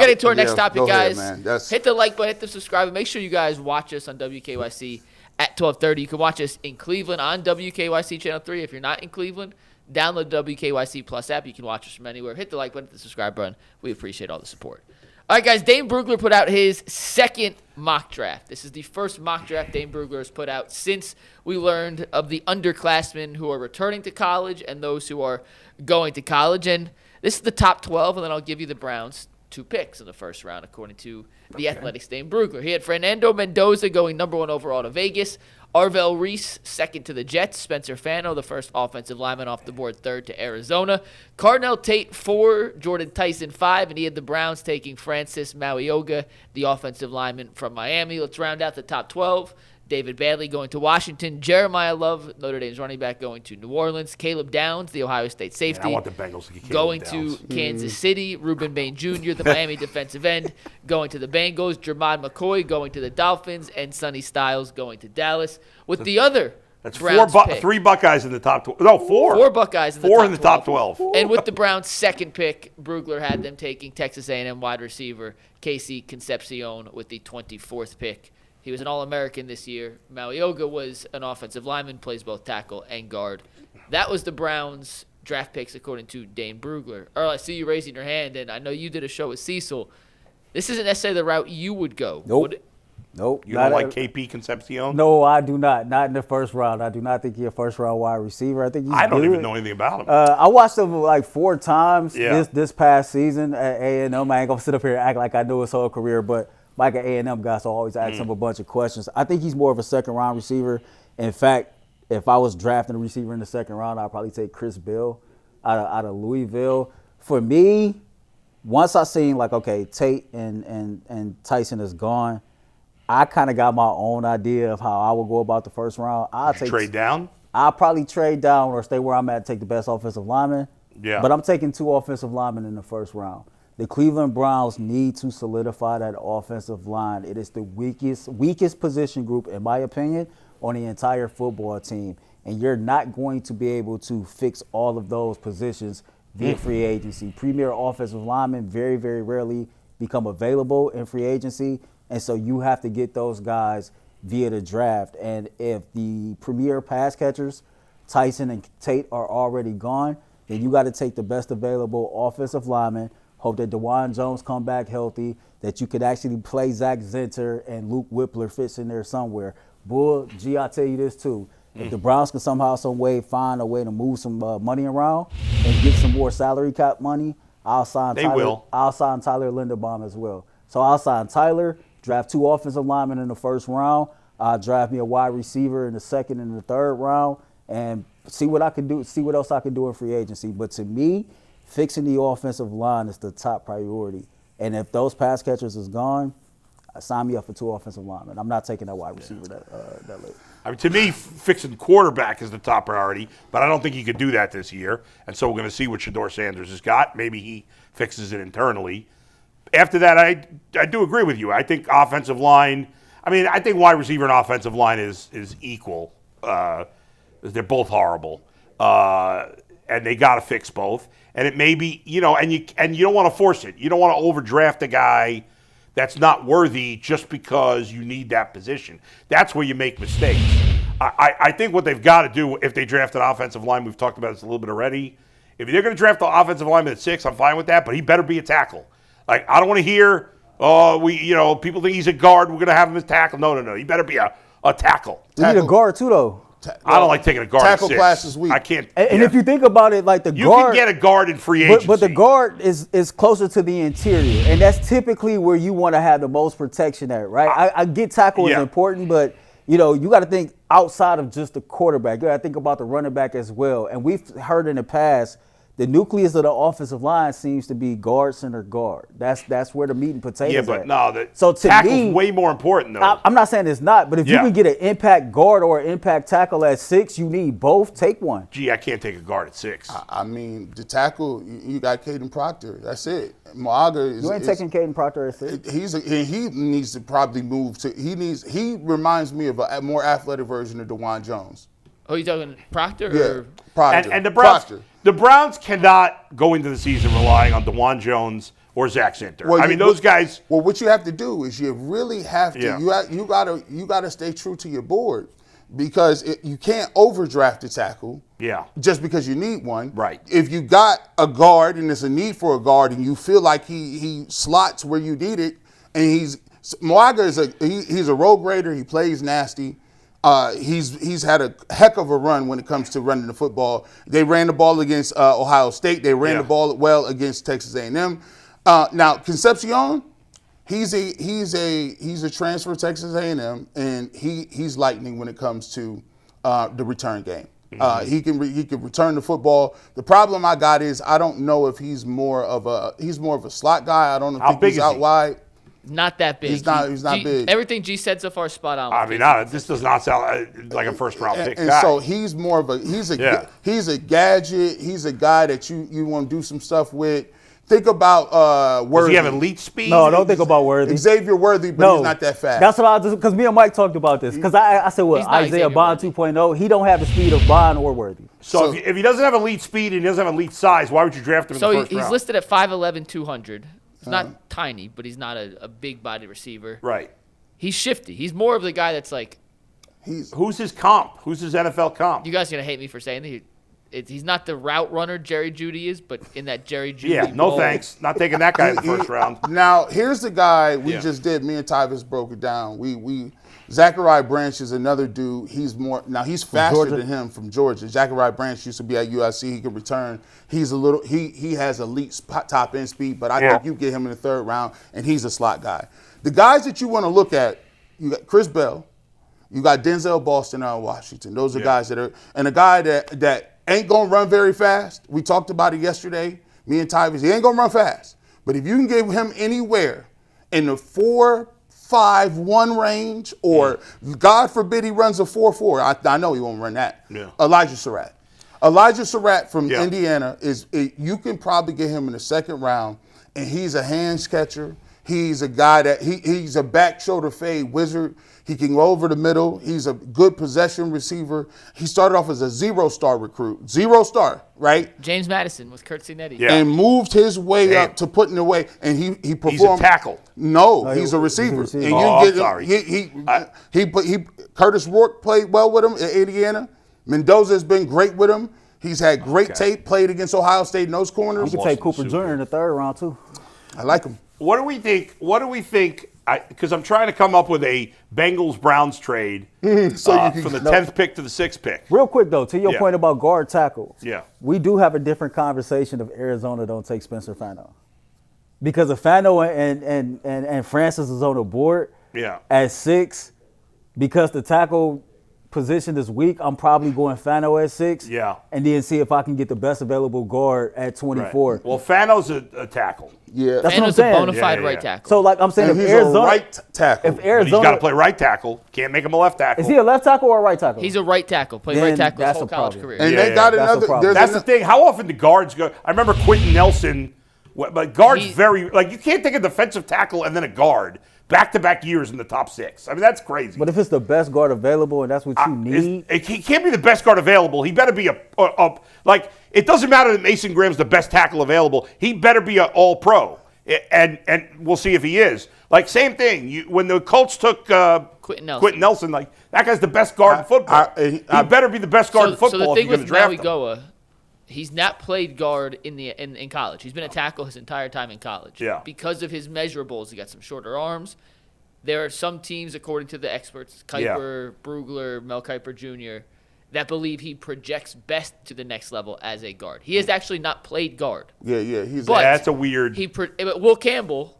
Getting to our next topic, guys. Ahead, man. Hit the like button, hit the subscribe, and make sure you guys watch us on WKYC at 12:30. You can watch us in Cleveland on WKYC Channel 3. If you're not in Cleveland, download the WKYC Plus app. You can watch us from anywhere. Hit the like button, hit the subscribe button. We appreciate all the support. All right, guys, Dane Brugler put out his second mock draft. This is the first mock draft Dane Brugler has put out since we learned of the underclassmen who are returning to college and those who are going to college. And this is the top 12, and then I'll give you the Browns' 2 picks in the first round, according to the Athletics' Dane Brugler. He had Fernando Mendoza going number 1 overall to Vegas, Arvell Reese second to the Jets, Spencer Fano, the first offensive lineman off the board, third to Arizona, Cardinal Tate 4, Jordan Tyson 5, and he had the Browns taking Francis Mauigoa, the offensive lineman from Miami. Let's round out the top 12. David Badley going to Washington. Jeremiah Love, Notre Dame's running back, going to New Orleans. Caleb Downs, the Ohio State safety, I want the Bengals to get Caleb going Downs. to Kansas City. Ruben Bain Jr., the Miami defensive end, going to the Bengals. Jermod McCoy going to the Dolphins. And Sonny Styles going to Dallas. With the other That's Browns pick. 3 Buckeyes in the top 12. No, 4. 4 Buckeyes in the 4 top in the top 12. And with the Browns' second pick, Brugler had them taking Texas A&M wide receiver KC Concepcion with the 24th pick. He was an All-American this year. Mauigoa was an offensive lineman, plays both tackle and guard. That was the Browns' draft picks according to Dane Brugler. Earl, I see you raising your hand, and I know you did a show with Cecil. This isn't necessarily the route you would go. Nope. Nope. You don't like KP Concepcion? No, I do not. Not in the first round. I do not think he's a first-round wide receiver. I think he's I don't good. even know anything about him. I watched him like 4 times Yeah. this past season at A&M. I ain't going to sit up here and act like I know his whole career, but like an A&M guy, so I always ask him a bunch of questions. I think he's more of a second-round receiver. In fact, if I was drafting a receiver in the second round, I'd probably take Chris Bill out of Louisville. For me, once I seen like, okay, Tate and Tyson is gone, I kind of got my own idea of how I would go about the first round. Trade down? I'll probably trade down or stay where I'm at and take the best offensive lineman. Yeah. But I'm taking 2 offensive linemen in the first round. The Cleveland Browns need to solidify that offensive line. It is the weakest position group, in my opinion, on the entire football team. And you're not going to be able to fix all of those positions via free agency. Premier offensive linemen very, very rarely become available in free agency. And so you have to get those guys via the draft. And if the premier pass catchers, Tyson and Tate, are already gone, then you got to take the best available offensive lineman. Hope that DeJuan Jones come back healthy, that you could actually play Zach Zinter and Luke Whippler fits in there somewhere. Bull, G, I'll tell you this too. If the Browns can somehow, some way find a way to move some money around and get some more salary cap money, I'll sign Tyler Linderbaum as well. So I'll sign Tyler, draft 2 offensive linemen in the first round. I'll draft me a wide receiver in the second and the third round and see what I can do, see what else I can do in free agency. But to me, fixing the offensive line is the top priority. And if those pass catchers is gone, sign me up for 2 offensive linemen. I'm not taking that wide receiver that late. I mean, to me, fixing quarterback is the top priority, but I don't think he could do that this year. And so we're going to see what Shedeur Sanders has got. Maybe he fixes it internally. After that, I do agree with you. I think offensive line, I think wide receiver and offensive line is equal. They're both horrible. And they got to fix both. And it may be, and you don't want to force it. You don't want to overdraft a guy that's not worthy just because you need that position. That's where you make mistakes. I think what they've got to do if they draft an offensive line, we've talked about this a little bit already. If they're going to draft the offensive lineman at 6, I'm fine with that, but he better be a tackle. Like, I don't want to hear, people think he's a guard, we're going to have him as tackle. No. He better be a tackle. You need a guard too, though. I don't like taking a guard tackle at 6. class is weak. I can't. And if you think about it, like you can get a guard in free agency. But the guard is closer to the interior, and that's typically where you want to have the most protection at, right? I get tackle is important, but you got to think outside of just the quarterback. You got to think about the running back as well. And we've heard in the past, the nucleus of the offensive line seems to be guard, center, guard. That's where the meat and potatoes Yeah, but at. no, so to tackle's me, way more important, though. I'm not saying it's not, but if you can get an impact guard or an impact tackle at 6, you need both. Take one. Gee, I can't take a guard at 6. The tackle, you got Caden Proctor. That's it. Mauigoa is. You ain't taking Caden Proctor at 6. He needs to probably move to. He reminds me of a more athletic version of DeJuan Jones. Oh, you talking Proctor? Yeah, Or? Proctor. And the Browns, Proctor. the Browns cannot go into the season relying on DeJuan Jones or Zach Sinter. Well, I mean, those guys. Well, what you have to do is you really have to. Yeah. You gotta stay true to your board because you can't overdraft a tackle. Yeah. Just because you need one. Right. If you got a guard and there's a need for a guard and you feel like he slots where you need it, and Mauigoa he's a road grader. He plays nasty. He's had a heck of a run when it comes to running the football. They ran the ball against Ohio State. They ran the ball well against Texas A&M. Now Concepcion, he's a transfer to Texas A&M, and he's lightning when it comes to the return game. He can return the football. The problem I got is I don't know if he's more of a slot guy. I don't think he's out wide. Not that big. He's not big. Everything G said so far is spot on. I mean, this does not sound like a first-round pick And guy. so he's more of a he's a gadget. He's a guy that you want to do some stuff with. Think about Worthy. Does he have elite speed? No, don't think about Worthy. Xavier Worthy, but he's not that fast. That's what I was, because me and Mike talked about this. Because I said, He's not Isaiah Xavier Bond Worthy. 2.0, he don't have the speed of Bond or Worthy. So if he doesn't have elite speed and he doesn't have elite size, why would you draft him in the first round? He's listed at 5'11", 200. He's not tiny, but he's not a big body receiver. Right. He's shifty. He's more of the guy that's like, Who's his comp? Who's his NFL comp? you guys are going to hate me for saying that. He's not the route runner Jerry Jeudy is, but in that Jerry Jeudy Yeah, no role. thanks. Not taking that guy in the first round. Now here's the guy we just did. Me and Tyvis broke it down. Zachariah Branch is another dude. He's faster than him from Georgia. Zachariah Branch used to be at USC. He can return. He's he has elite top end speed, but I think you get him in the third round, and he's a slot guy. The guys that you want to look at, you got Chris Bell, you got Denzel Boston out of Washington. Those are guys that are, and a guy that ain't gonna run very fast. We talked about it yesterday. Me and Tyvis, he ain't gonna run fast, but if you can give him anywhere in the 4.51 range, or God forbid he runs a 4.4. I know he won't run that. Yeah. Elijah Surratt from Indiana you can probably get him in the second round, and he's a hands catcher. He's a guy that he's a back shoulder fade wizard. He can go over the middle. He's a good possession receiver. He started off as a 0-star recruit. 0-star, right? James Madison with Kurt Cinetti. Yeah. And moved his way up to putting away, and he performed. He's a tackle. No, he's a receiver. He's a receiver. And you get him. Curtis Rourke played well with him at Indiana. Mendoza has been great with him. He's had great tape. Played against Ohio State in those corners. You can take Cooper Jr. in the third round, too. I like him. What do we think? Because I'm trying to come up with a Bengals-Browns trade from the 10th pick to the 6th pick. Real quick, though, to your point about guard tackle. Yeah. We do have a different conversation if Arizona don't take Spencer Fano. Because if Fano and Francis is on the board at 6, because the tackle position is weak, I'm probably going Fano at 6. Yeah. And then see if I can get the best available guard at 24. Right. Well, Fano's a tackle. Yeah, That's Fano's what I'm a saying. bona fide right tackle. So, like I'm saying, and if he's Arizona, a right tackle. if But Arizona, he's got to play right tackle. Can't make him a left tackle. is he a left tackle or a right tackle? He's a right tackle. Played Then right tackle his that's whole a college problem. career. And Yeah, they got that's another. the problem. That's the thing. How often do guards go? I remember Quentin Nelson, but guards He- you can't take a defensive tackle and then a guard back-to-back years in the top 6. I mean, that's crazy. But if it's the best guard available and that's what you need, He can't be the best guard available. He better be it doesn't matter that Mason Graham's the best tackle available. He better be an all-pro. And we'll see if he is. Like, same thing. When the Colts took Quentin Nelson. like, that guy's the best guard in football. He better be the best guard in football So the if thing you're going with to draft him. Mauigoa, he's not played guard in college. He's been a tackle his entire time in college. Yeah. Because of his measurables, he got some shorter arms. There are some teams, according to the experts, Kuiper, Brugler, Mel Kiper Jr., that believe he projects best to the next level as a guard. He has actually not played guard. Yeah. But That's a weird. Will Campbell,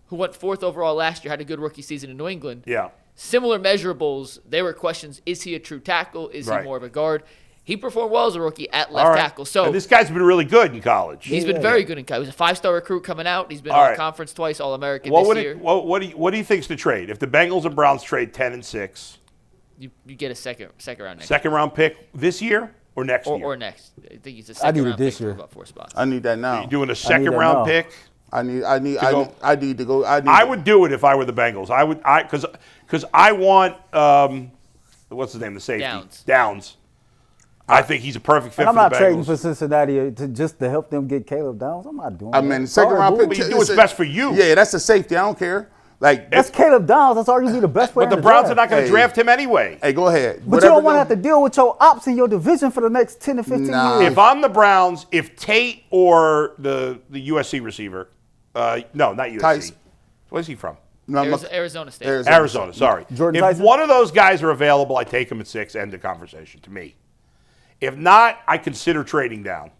who went 4th overall last year, had a good rookie season in New England. Yeah. Similar measurables. There were questions: is he a true tackle? Is he more of a guard? He performed well as a rookie at left tackle. So and this guy's been really good in college. he's been very good in college. He was a 5-star recruit coming out. He's been all conference twice, All-American this year. What do you think's the trade? If the Bengals and Browns trade 10 and 6, You get a second round next second round pick this year or next year? or next. I think he's a I second need it round this pick for year. about 4 spots. I need that now. You doing a I second need that round now. pick? I need to go. I would do it if I were the Bengals. Because I want what's his name, the safety? Downs. I think he's a perfect fit And I'm for not the trading Bengals. for Cincinnati to help them get Caleb Downs. I'm not doing I that. mean, second round pick. But you do what's best for you. Yeah, that's a safety. I don't care. Like That's Caleb Downs. That's arguably the best player. But the in Browns are draft. not going to Hey. draft him anyway. Hey, go ahead. But you don't want to have to deal with your ops in your division for the next 10 to 15 Nah. years. If I'm the Browns, if Tate or the USC receiver, no, not USC. Tyson. Where's he from? No, Arizona State. Arizona, sorry. Jordan If Tyson? one of those guys are available, I take him at 6, end of conversation to me. If not, I consider trading down.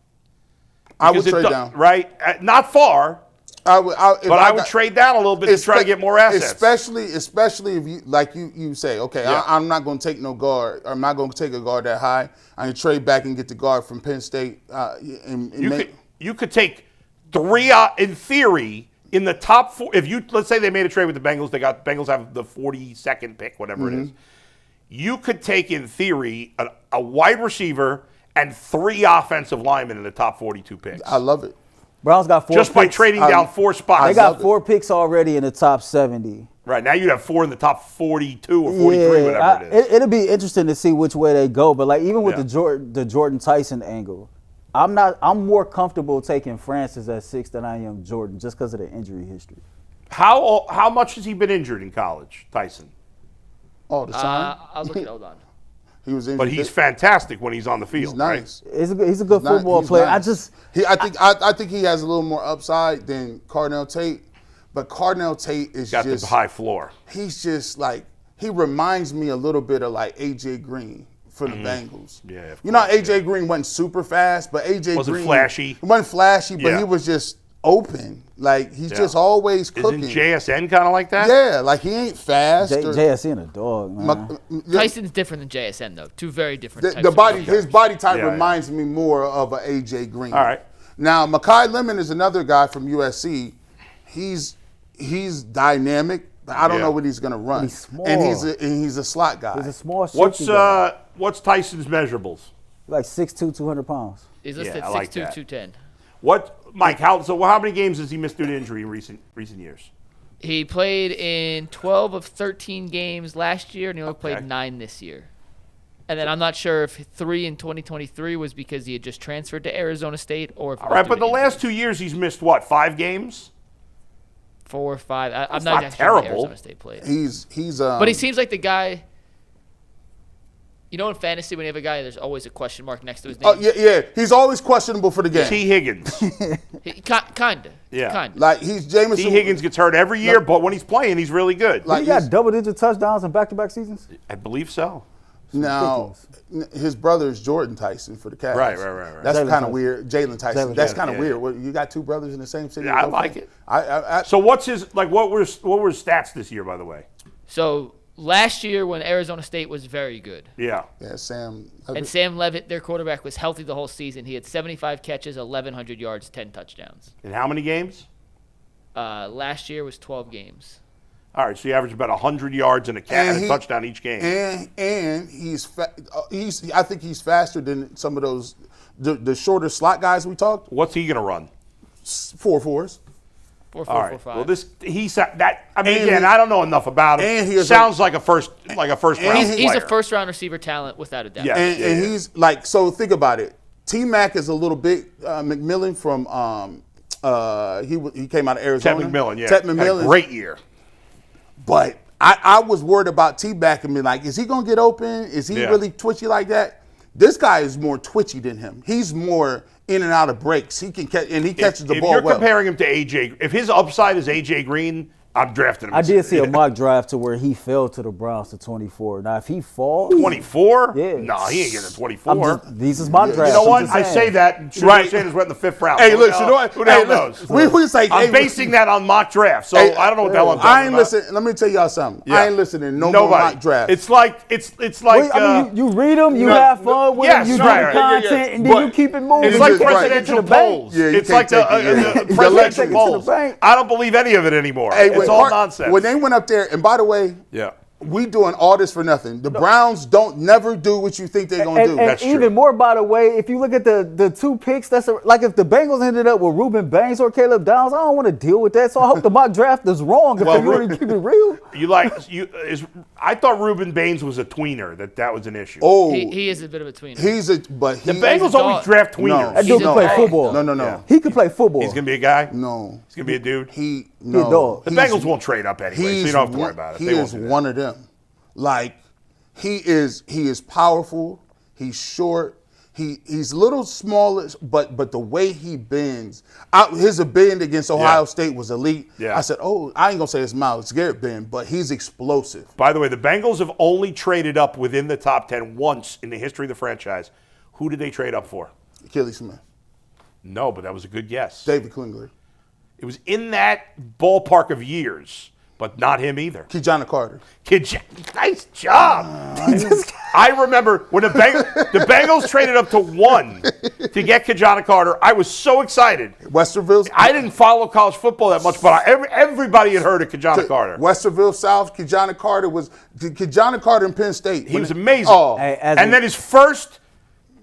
I would Because trade down. Right? Not far, I would trade down a little bit to try to get more assets. Especially if you, like you say, okay, Yeah. I'm not going to take no guard. I'm not going to take a guard that high. I'm going to trade back and get the guard from Penn State. You could take 3 in theory in the top 4. If you let's say they made a trade with the Bengals, Bengals have the 42nd pick, whatever it is. You could take in theory a wide receiver and 3 offensive linemen in the top 42 picks. I love it. Browns got 4 Just picks. by trading down 4 spots. They got 4 picks already in the top 70. Right, now you'd have 4 in the top 42 or 43, whatever it is. It'll be interesting to see which way they go. But like even with Yeah. the Jordan Tyson angle, I'm more comfortable taking Francis at 6 than I am Jordan just because of the injury history. How much has he been injured in college, Tyson? All the time. I'll look at hold on. He was injured. But he's fantastic when he's on the field. He's nice. He's a good football player. Nice. I think he has a little more upside than Cardinal Tate, but Cardinal Tate is Got just the high floor. He's just like he reminds me a little bit of like AJ Green for the Bengals. Yeah, of you know, course, AJ Green wasn't super fast, but AJ Wasn't Green flashy. He wasn't flashy, but Yeah. he was just open. Like he's just always cooking. Isn't JSN kind of like that? Yeah, like he ain't fast. JSN a dog, man. Tyson's different than JSN though. Two very different types The of body, players. his body type Yeah, reminds me more of a AJ Green. All right. Now, Lineman is another guy from USC. He's dynamic, but I don't Yeah. know what he's going to run. He's small. And he's a slot guy. He's a small, shifty guy. What's Tyson's measurables? Like 6'2", 200 pounds. He's listed I like 6'2", that. 210. Mike? How many games has he missed due to injury in recent years? He played in 12 of 13 games last year, and he only played 9 this year. And then I'm not sure if 3 in 2023 was because he had just transferred to Arizona State or if it All was right, due but to the injury. last 2 years he's missed what? 5 games? 4 or 5. I'm That's not not exactly sure what terrible. Arizona State played. He's But he seems like the guy. You know, in fantasy, when you have a guy, there's always a question mark next to his name. Oh yeah. He's always questionable for the game. T. Higgins. Kinda. Yeah. Kinda. Like he's Jameson. T. Higgins gets hurt every year, but when he's playing, he's really good. Like He got he's- double-digit touchdowns in back-to-back seasons. I believe so. Now, his brother is Jordan Tyson for the Cavs. Right. That's Jalen kind of Tyson. weird. Jalen Tyson. Jalen That's Tyson. kind of Yeah, weird. yeah. What, you got 2 brothers in the same city? Yeah, I like it. I So what's his what were his stats this year, by the way? So last year, when Arizona State was very good, Yeah. yeah, Sam. and Sam Levitt, their quarterback, was healthy the whole season, he had 75 catches, 1,100 yards, 10 touchdowns. In how many games? Last year was 12 games. All right, so you average about 100 yards and a touchdown each game. And I think he's faster than some of those the shorter slot guys we talked. What's he going to run? 4.4s. 4, All 4, right. 4, 5. Well, I mean, And again, I don't know enough about him. and he is Sounds like a first round He's a player. first-round receiver talent, without a doubt. Yeah. And he's like, so think about it. T-Mac is a little bit McMillan from he came out of Arizona. Ted McMillan, yeah. Ted Had a McMillan. great year. But I was worried about T-Mac and be like, is he going to get open? Is he really twitchy like that? This guy is more twitchy than him. He's more in and out of breaks. He can catch, and he catches the ball If you're well. comparing him to AJ, if his upside is AJ Green, I'm drafting him. I did see a mock draft to where he fell to the Browns to 24. Now, if he falls, 24? Yeah. No, he ain't getting 24. These is my drafts. You know I'm what? just I saying. say that. Right. Sanders went in the 5th round. Hey, So look, you know what? Who the hell Hey, look, knows? we say, I'm hey, basing that on mock draft, so Hey, I don't know what the hell I'm talking I ain't about. listening. Let me tell y'all something. Yeah. I ain't listening to no more Nobody. mock drafts. It's like Wait, I mean, you read them, you no, have fun with yes, them, you right, do right, the yeah, content, yeah. and then But you keep it moving. It's You like just- right. presidential To the bank. polls. Yeah, you It's can't like take it, yeah. the The presidential election. polls. bank. I don't believe any of it anymore. Hey, It's all nonsense. When they went up there, and by the way, Yeah. we doing all this for nothing. The Browns don't never do what you think they're gonna do. And That's even true. more, by the way, if you look at the 2 picks, like if the Bengals ended up with Reuben Banks or Caleb Downs, I don't want to deal with that. So I hope the mock draft is wrong. If Well, you want to keep it real, I thought Reuben Baines was a tweener. That was an issue. Oh, He is a bit of a tweener. The Bengals always draft tweeners. that dude He's can a play dog. football. No. Yeah. He can play football. He's gonna be a guy. No. He's gonna be a dude. He a no. dog. The He's- Bengals won't trade up anyway, so you don't have to worry about it. He They won't is do that. one of them. Like he is powerful. He's short. He's a little smaller, but the way he bends, his bend against Ohio State was elite. Yeah. I said, oh, I ain't gonna say it's Myles Garrett bend, but he's explosive. By the way, the Bengals have only traded up within the top 10 once in the history of the franchise. Who did they trade up for? Achilles Smith, No, but that was a good guess. David Klingler, It was in that ballpark of years, but not him either. Kijana Carter. Nice job. I remember when the Bengals traded up to 1 to get Kijana Carter. I was so excited. Westerville. I didn't follow college football that much, but everybody had heard of Kijana Carter. Westerville South. Kijana Carter in Penn State. He was amazing. Oh, Hey, And then his first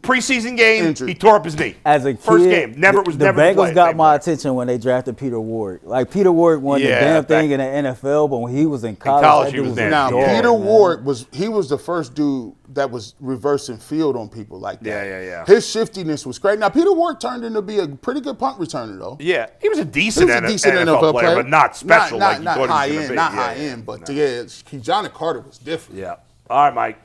preseason game, Injured. he tore up his knee. As a kid, First game, the never Bengals played. got my attention when they drafted Peter Ward. Like Peter Ward won the Yeah, damn thing back- in the NFL, but when he was in college, college, that he dude was a there. Now, dog, Peter man. Ward was the first dude that was reversing field on people like that. Yeah. His shiftiness was great. Now, Peter Ward turned into be a pretty good punt returner, though. Yeah, he was a He decent, was a decent NFL player, but not special Not like you thought high he was end, going to be. not high end. But yeah, Kijana Carter was different. Yeah. All right, Mike.